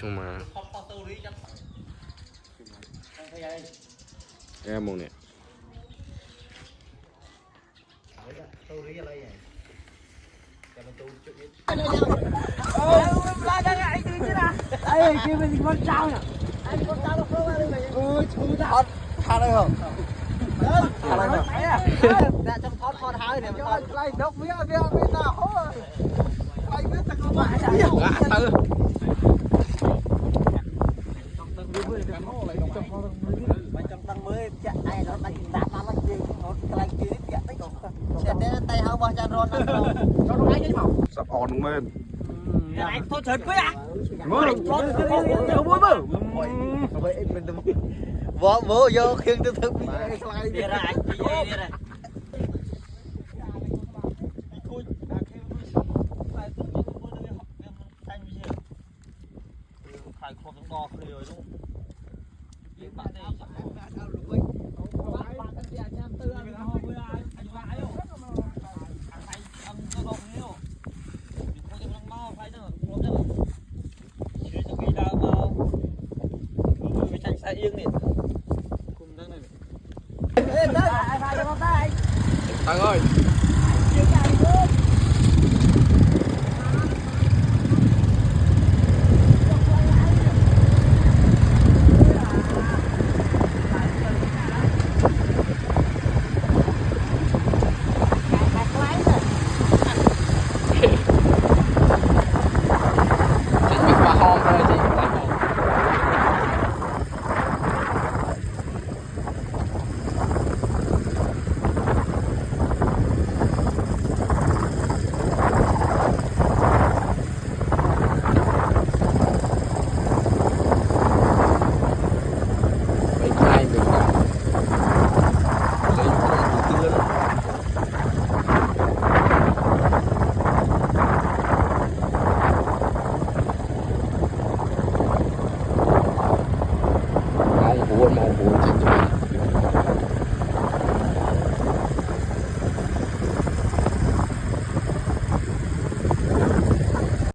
chung mà em một nè đây kia mình con trao nè anh con trao nó không ơi chú đã thả đây không thả đây không đã trong thoát hái này mà lại đốc với nào thôi lại biết ta có phải trong tăng mới chạy ai nó đánh đá nó gì nó lại kia chạy tới còn sẽ đến tay hao bao cha ron cho nó ai cái mỏng sắp on lên anh thôi chợt với à vỗ vô khiêng tư thức đi ra anh đi ra phải không giống đo khơi rồi đúng không? Bạn này yên nè cùng đang này thằng ơi